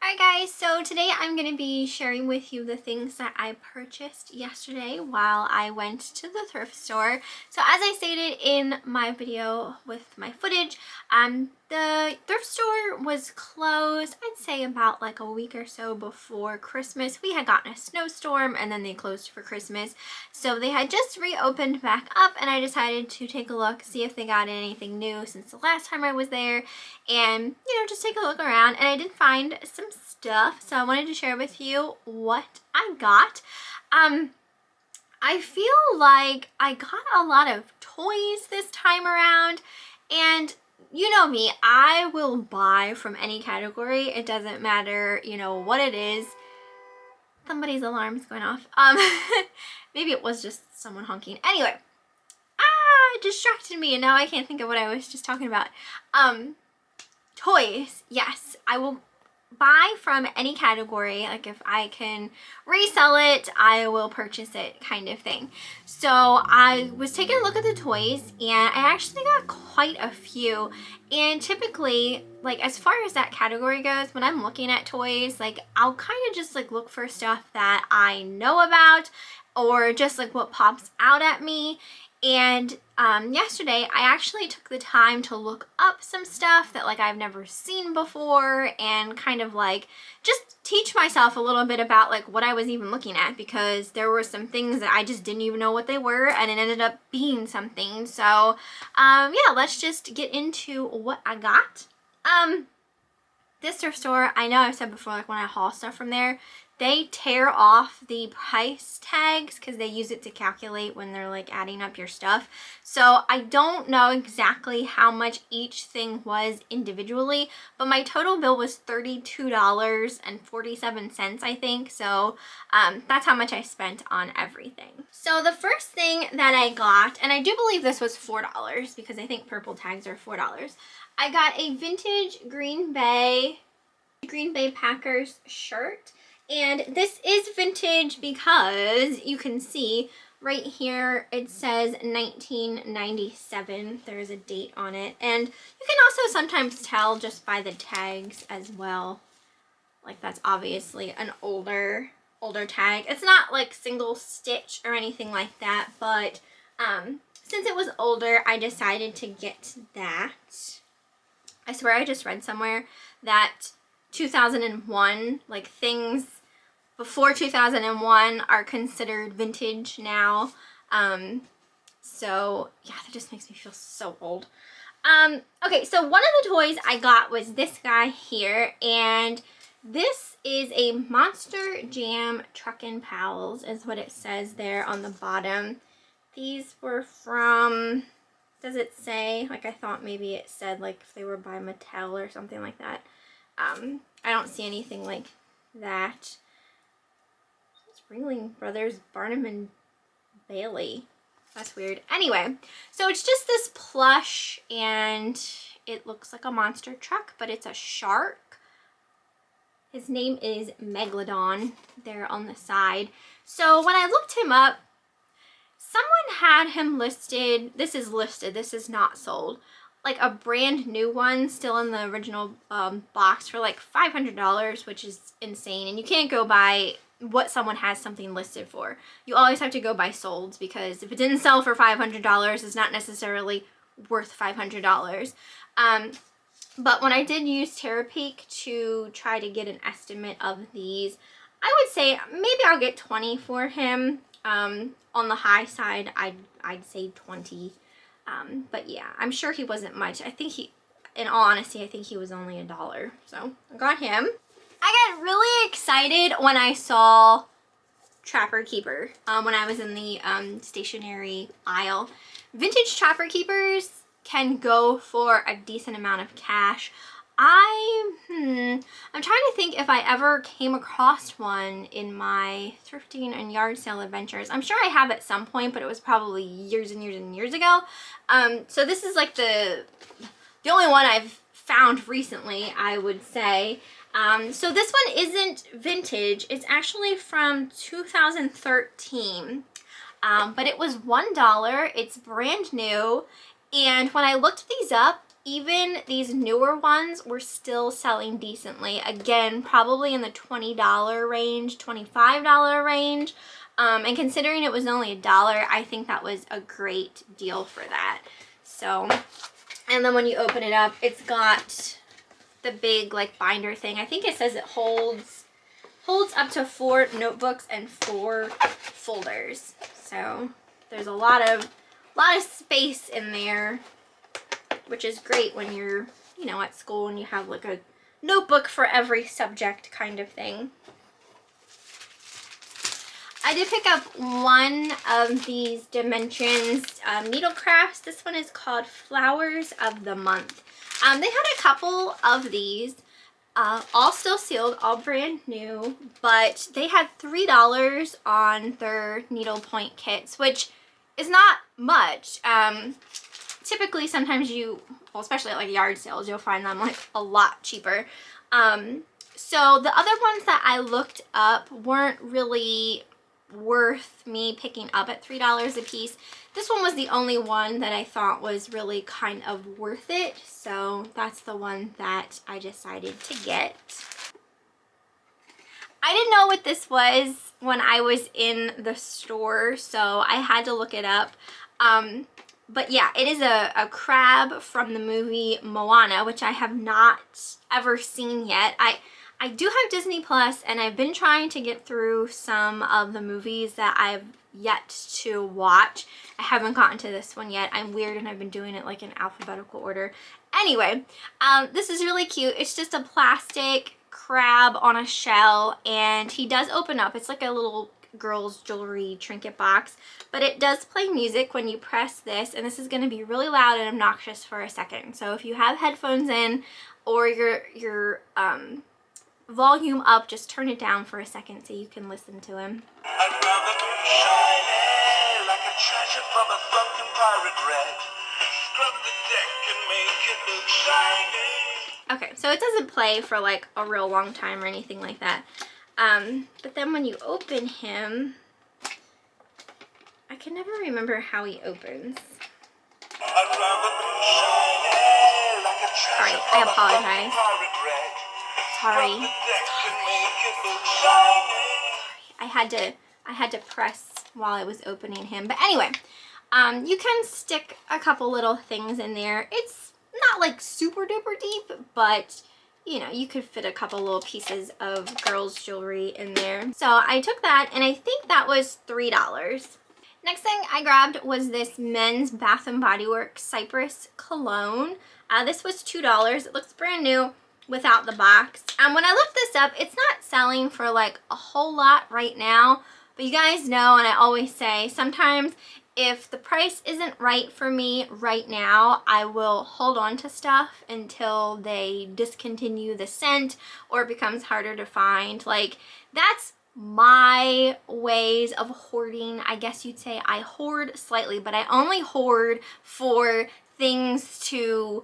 Alright guys, so today I'm going to be sharing with you the things that I purchased yesterday while I went to the thrift store. So as I stated in my video with my footage, the thrift store was closed, I'd say about like a week or so before Christmas. We had gotten a snowstorm and then they closed for Christmas. So they had just reopened back up and I decided to take a look, see if they got anything new since the last time I was there, and just take a look around. And I did find some stuff, so I wanted to share with you what I got. I feel like I got a lot of toys this time around, and you know me, I will buy from any category. It doesn't matter, what it is. Somebody's alarm is going off. Maybe it was just someone honking. Anyway, it distracted me and now I can't think of what I was just talking about. Toys, yes, I will buy from any category. Like if I can resell it, I will purchase it, kind of thing. So I was taking a look at the toys and I actually got quite a few. And typically, like as far as that category goes, when I'm looking at toys, like I'll kind of just like look for stuff that I know about or just like what pops out at me. And yesterday I actually took the time to look up some stuff that like I've never seen before and kind of like just teach myself a little bit about like what I was even looking at, because there were some things that I just didn't even know what they were and it ended up being something. So yeah, let's just get into what I got. This thrift store, I know I've said before, like when I haul stuff from there, they tear off the price tags because they use it to calculate when they're like adding up your stuff. So I don't know exactly how much each thing was individually, but my total bill was $32.47, I think. So that's how much I spent on everything. So the first thing that I got, and I do believe this was $4 because I think purple tags are $4. I got a vintage Green Bay Packers shirt. And this is vintage because you can see right here it says 1997. There's a date on it. And you can also sometimes tell just by the tags as well. Like that's obviously an older tag. It's not like single stitch or anything like that, but since it was older, I decided to get that. I swear I just read somewhere that 2001, like things before 2001 are considered vintage now. So yeah, that just makes me feel so old. Okay, so one of the toys I got was this guy here, and this is a Monster Jam Truckin' Pals is what it says there on the bottom. These were from, does it say? Like I thought maybe it said like if they were by Mattel or something like that. I don't see anything like that. Ringling Brothers, Barnum and Bailey. That's weird. Anyway, so it's just this plush and it looks like a monster truck, but it's a shark. His name is Megalodon there on the side. So when I looked him up, someone had him listed, this is listed, this is not sold, like a brand new one still in the original box for like $500, which is insane. And you can't go by what someone has something listed for. You always have to go by solds, because if it didn't sell for $500, it's not necessarily worth $500. But when I did use Terapeak to try to get an estimate of these, I would say maybe I'll get 20 for him. On the high side, I'd say 20. But yeah, I'm sure he wasn't much. I think in all honesty, I think he was only $1. So I got him. I got really excited when I saw Trapper Keeper when I was in the stationery aisle. Vintage Trapper Keepers can go for a decent amount of cash. I'm trying to think if I ever came across one in my thrifting and yard sale adventures. I'm sure I have at some point, but it was probably years and years and years ago. So this is like the only one I've found recently, I would say. So this one isn't vintage. It's actually from 2013, but it was $1. It's brand new. And when I looked these up, even these newer ones were still selling decently. Again, probably in the $20 range, $25 range. And considering it was only $1, I think that was a great deal for that. So, and then when you open it up, it's got the big like binder thing. I think it says it holds up to 4 notebooks and 4 folders. So there's a lot of space in there, which is great when you're, you know, at school and you have like a notebook for every subject kind of thing. I did pick up one of these Dimensions needle crafts. This one is called Flowers of the Month. They had a couple of these, all still sealed, all brand new, but they had $3 on their needlepoint kits, which is not much. Typically, sometimes well, especially at like yard sales, you'll find them like a lot cheaper. So the other ones that I looked up weren't really worth me picking up at $3 a piece. This one was the only one that I thought was really kind of worth it, so that's the one that I decided to get. I didn't know what this was when I was in the store, so I had to look it up. But yeah, it is a crab from the movie Moana, which I have not ever seen yet. I do have Disney Plus, and I've been trying to get through some of the movies that I've yet to watch. I haven't gotten to this one yet. I'm weird, and I've been doing it like in alphabetical order. Anyway, this is really cute. It's just a plastic crab on a shell, and he does open up. It's like a little girl's jewelry trinket box, but it does play music when you press this, and this is going to be really loud and obnoxious for a second. So if you have headphones in or your volume up, just turn it down for a second so you can listen to him. I'd rather be shiny like a treasure from a sunken pirate wreck. Scrub the deck and make it look shiny. Okay, so it doesn't play for like a real long time or anything like that. But then when you open him, I can never remember how he opens. I'd rather be shiny like a treasure. Alright, I apologize. Sorry. I had to press while I was opening him. But anyway, you can stick a couple little things in there. It's not like super duper deep, but you know, you could fit a couple little pieces of girls' jewelry in there. So I took that, and I think that was $3. Next thing I grabbed was this men's Bath & Body Works Cypress Cologne. This was $2. It looks brand new without the box. When I looked this up, it's not selling for like a whole lot right now, but you guys know, and I always say, sometimes if the price isn't right for me right now, I will hold on to stuff until they discontinue the scent or it becomes harder to find. Like, that's my ways of hoarding. I guess you'd say I hoard slightly, but I only hoard for things to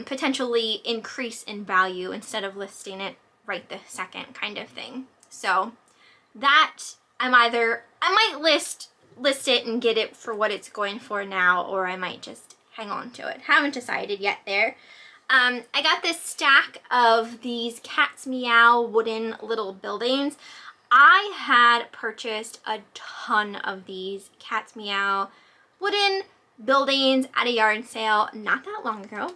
potentially increase in value instead of listing it right this second kind of thing. So that I might list it and get it for what it's going for now, or I might just hang on to it. Haven't decided yet there. I got this stack of these Cat's Meow wooden little buildings. I had purchased a ton of these Cat's Meow wooden buildings at a yard sale not that long ago,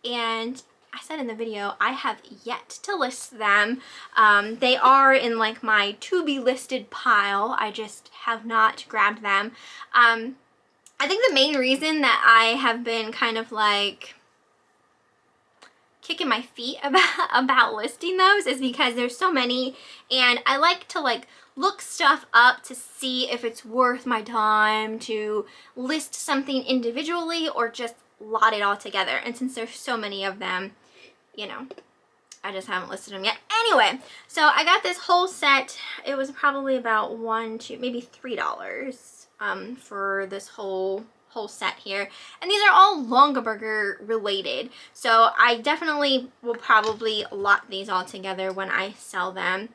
and I said in the video I have yet to list them. They are in like my to be listed pile. I just have not grabbed them. I think the main reason that I have been kind of like kicking my feet about listing those is because there's so many, and I like to like look stuff up to see if it's worth my time to list something individually or just lot it all together. And since there's so many of them, you know, I just haven't listed them yet. Anyway, so I got this whole set. It was probably about $1, $2, maybe $3 for this whole set here, and these are all Longaberger related, so I definitely will probably lot these all together when I sell them.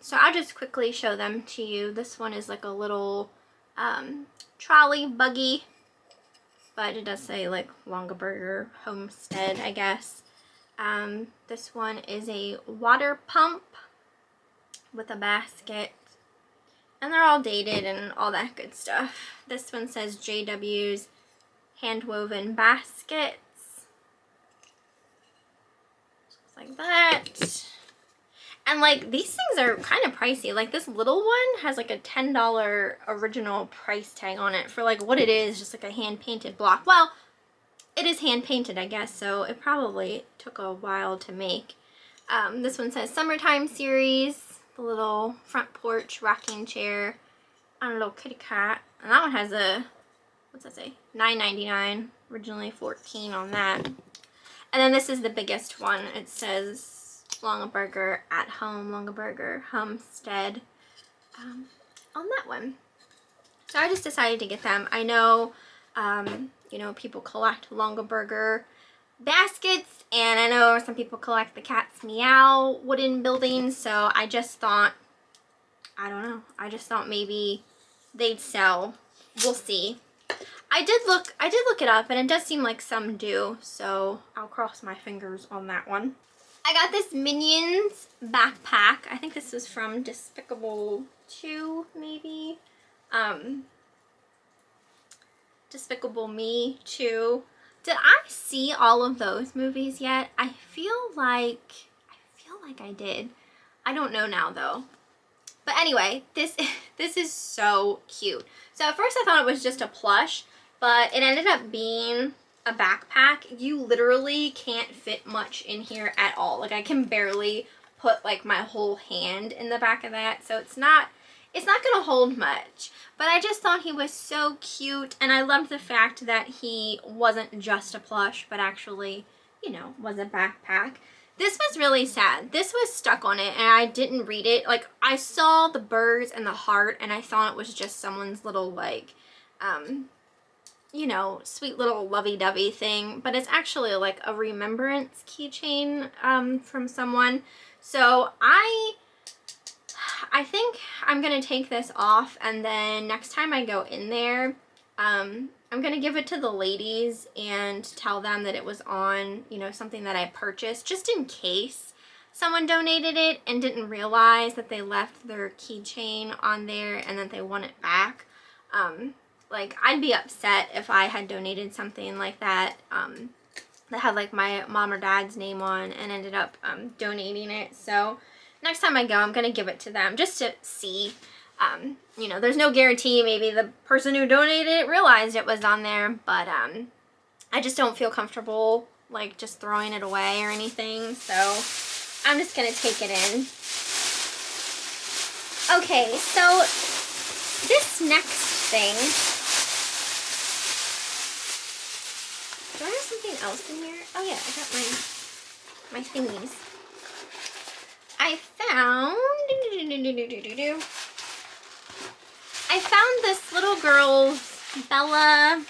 So I'll just quickly show them to you. This one is like a little trolley buggy. but it does say like Longaberger Homestead, I guess. This one is a water pump with a basket, and they're all dated and all that good stuff. This one says JW's handwoven baskets. Just like that. And like these things are kind of pricey. Like this little one has like a $10 original price tag on it for like what it is, just like a hand painted block. Well, it is hand painted, I guess, so it probably took a while to make. This one says Summertime Series, the little front porch rocking chair on a little kitty cat. And that one has a, what's that say? $9.99, originally $14 on that. And then this is the biggest one. It says Longaberger at Home, Longaberger Homestead on that one. So I just decided to get them. I know, you know, people collect Longaberger baskets, and I know some people collect the cat's Meow wooden buildings, so I just thought, I don't know, I just thought maybe they'd sell. We'll see. I did look it up, and it does seem like some do, so I'll cross my fingers on that one. I got this Minions backpack. I think this was from Despicable 2, maybe. Despicable Me 2. Did I see all of those movies yet? I feel like I did. I don't know now though. But anyway, this is so cute. So at first I thought it was just a plush, but it ended up being a backpack. You literally can't fit much in here at all. Like I can barely put like my whole hand in the back of that. So it's not gonna hold much. But I just thought he was so cute, and I loved the fact that he wasn't just a plush, but actually, you know, was a backpack. This was really sad. This was stuck on it, and I didn't read it. Like, I saw the birds and the heart, and I thought it was just someone's little, like, you know, sweet little lovey-dovey thing. But it's actually, like, a remembrance keychain from someone. So I think I'm going to take this off, and then next time I go in there, I'm going to give it to the ladies and tell them that it was on, you know, something that I purchased, just in case someone donated it and didn't realize that they left their keychain on there and that they want it back. Like, I'd be upset if I had donated something like that, that had, like, my mom or dad's name on and ended up donating it. So next time I go, I'm going to give it to them just to see. You know, there's no guarantee. Maybe the person who donated it realized it was on there, but I just don't feel comfortable, like, just throwing it away or anything. So I'm just going to take it in. Okay, so this next thing, do I have something else in here? Oh yeah, I got my thingies. I found this little girl's Bella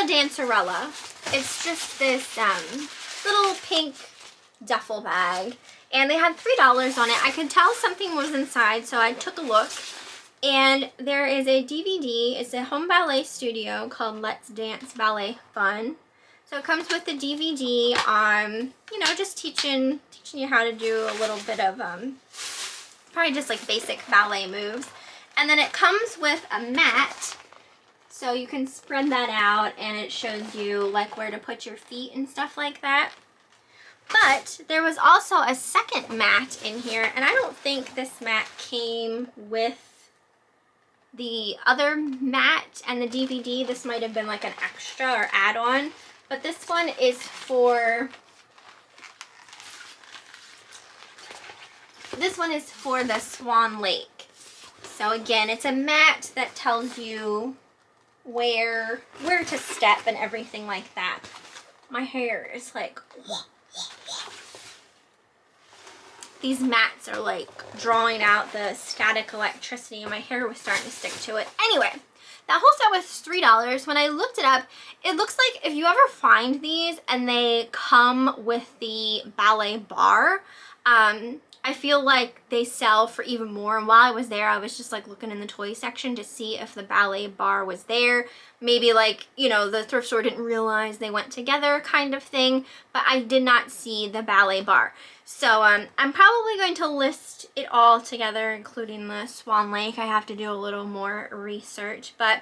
Dancerella. It's just this little pink duffel bag, and they had $3 on it. I could tell something was inside, so I took a look, and there is a DVD. It's a home ballet studio called Let's Dance Ballet Fun. So it comes with the DVD on, you know, just teaching you how to do a little bit of, probably just like basic ballet moves. And then it comes with a mat, so you can spread that out, and it shows you like where to put your feet and stuff like that. But there was also a second mat in here, and I don't think this mat came with the other mat and the DVD. This might have been like an extra or add-on. But this one is for the Swan Lake. So again, it's a mat that tells you where to step and everything like that. My hair is like, wah, wah, wah. These mats are like drawing out the static electricity, and my hair was starting to stick to it. Anyway, that whole set was $3. When I looked it up, it looks like if you ever find these and they come with the ballet bar, I feel like they sell for even more. And while I was there, I was just like looking in the toy section to see if the ballet bar was there. Maybe like, you know, the thrift store didn't realize they went together kind of thing, but I did not see the ballet bar. So I'm probably going to list it all together, including the Swan Lake. I have to do a little more research, but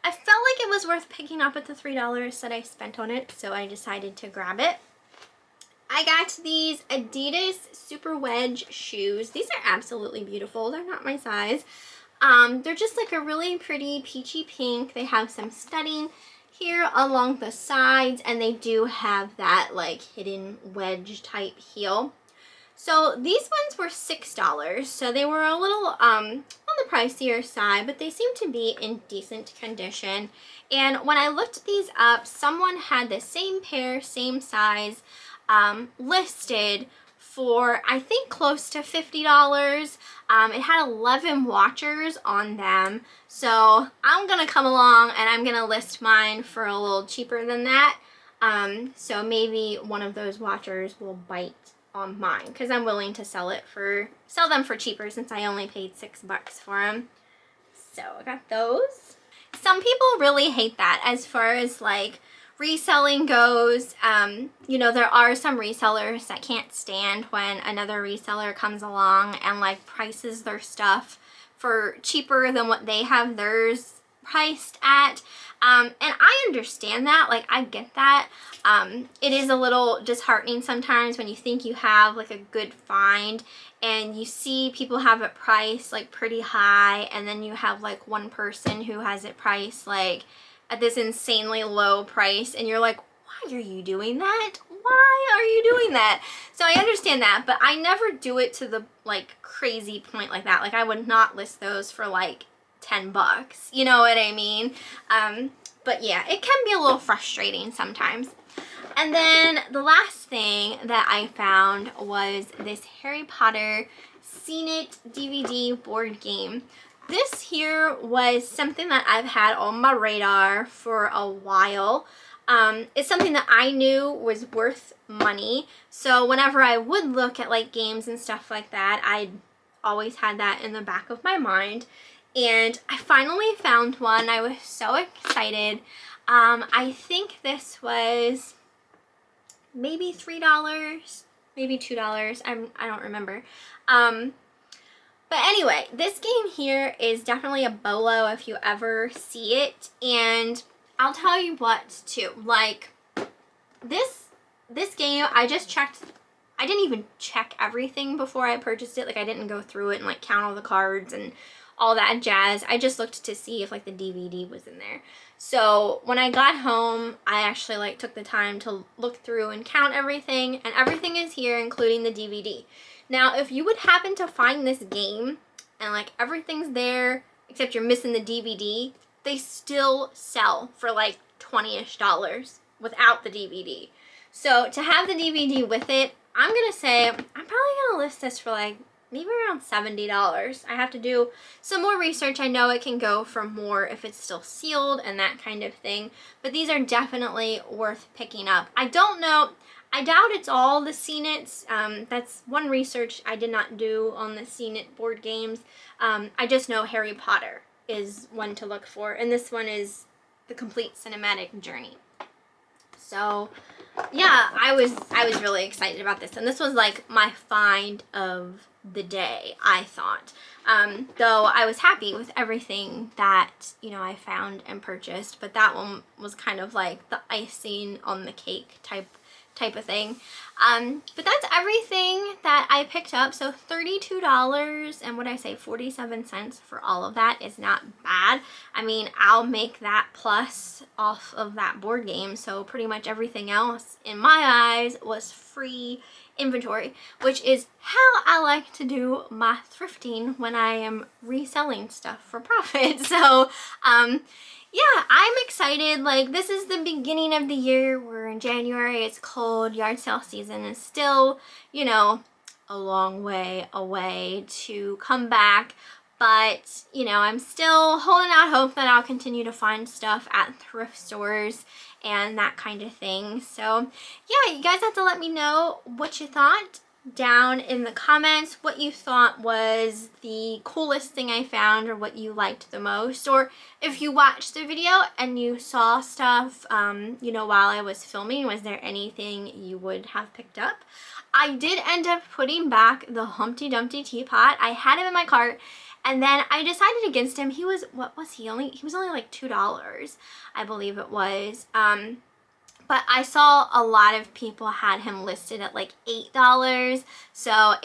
I felt like it was worth picking up at the $3 that I spent on it, so I decided to grab it. I got these Adidas Super Wedge shoes. These are absolutely beautiful. They're not my size. They're just like a really pretty peachy pink. They have some studding here along the sides, and they do have that like hidden wedge type heel. So these ones were $6, so they were a little on the pricier side, but they seem to be in decent condition. And when I looked these up, someone had the same pair, same size, listed for I think close to $50. It had 11 watchers on them, so I'm gonna come along and I'm gonna list mine for a little cheaper than that. So maybe one of those watchers will bite on mine, because I'm willing to sell them for cheaper since I only paid $6 for them. So I got those. Some people really hate that as far as like reselling goes. You know, there are some resellers that can't stand when another reseller comes along and like prices their stuff for cheaper than what they have theirs priced at. And I understand that, like I get that. It is a little disheartening sometimes when you think you have like a good find and you see people have it priced like pretty high, and then you have like one person who has it priced like at this insanely low price, and you're like, why are you doing that? Why are you doing that? So I understand that, but I never do it to the like crazy point like that. Like I would not list those for like $10, you know what I mean? But yeah, it can be a little frustrating sometimes. And then the last thing that I found was this Harry Potter Seen It DVD board game. This here was something that I've had on my radar for a while. It's something that I knew was worth money. So whenever I would look at like games and stuff like that, I always had that in the back of my mind. And I finally found one. I was so excited. I think this was maybe $3, maybe $2. I don't remember. But anyway, this game here is definitely a BOLO if you ever see it. And I'll tell you what too, like this game, I just checked. I didn't even check everything before I purchased it. Like I didn't go through it and like count all the cards and all that jazz. I just looked to see if like the DVD was in there. So when I got home, I actually like took the time to look through and count everything, and everything is here, including the DVD. Now, if you would happen to find this game and like everything's there except you're missing the DVD, they still sell for like $20-ish without the DVD. So to have the DVD with it, I'm gonna say I'm probably gonna list this for like maybe around $70. I have to do some more research. I know it can go for more if it's still sealed and that kind of thing, but these are definitely worth picking up. I don't know, I doubt it's all the Seen It's. That's one research I did not do on the Seen It board games. I just know Harry Potter is one to look for, and this one is the complete cinematic journey. So yeah, I was really excited about this, and this was like my find of the day, I thought. Though I was happy with everything that, you know, I found and purchased, but that one was kind of like the icing on the cake type of thing. But that's everything that I picked up. So $32 and what I say 47 cents for all of that is not bad. I mean, I'll make that plus off of that board game. So pretty much everything else in my eyes was free inventory, which is how I like to do my thrifting when I am reselling stuff for profit. So yeah, I'm excited. Like, this is the beginning of the year. We're in January. It's cold. Yard sale season is still, you know, a long way away to come back. But, you know, I'm still holding out hope that I'll continue to find stuff at thrift stores and that kind of thing. So, yeah, you guys have to let me know what you thought. down in the comments what you thought was the coolest thing I found, or what you liked the most, or if you watched the video and you saw stuff, you know, while I was filming, was there anything you would have picked up? I did end up putting back the Humpty Dumpty teapot. I had him in my cart, and then I decided against him. He was, what was he? He was only like $2, I believe it was. But I saw a lot of people had him listed at like $8, so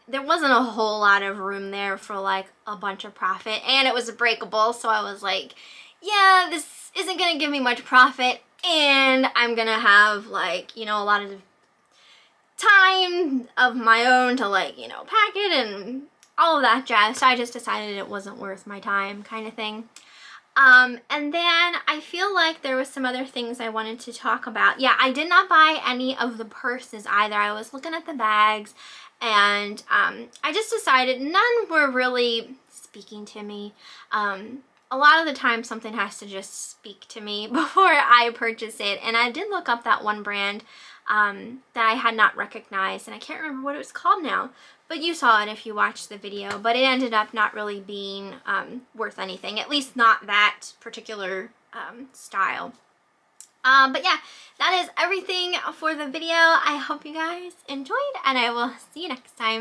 there wasn't a whole lot of room there for like a bunch of profit, and it was breakable, so I was like, yeah, this isn't gonna give me much profit, and I'm gonna have like, you know, a lot of time of my own to like, you know, pack it and all of that jazz, so I just decided it wasn't worth my time kind of thing. And then I feel like there was some other things I wanted to talk about. Yeah, I did not buy any of the purses either. I was looking at the bags, and I just decided none were really speaking to me. A lot of the time something has to just speak to me before I purchase it, and I did look up that one brand that I had not recognized, and I can't remember what it was called now, but you saw it if you watched the video. But it ended up not really being worth anything, at least not that particular style. But yeah, that is everything for the video. I hope you guys enjoyed, and I will see you next time.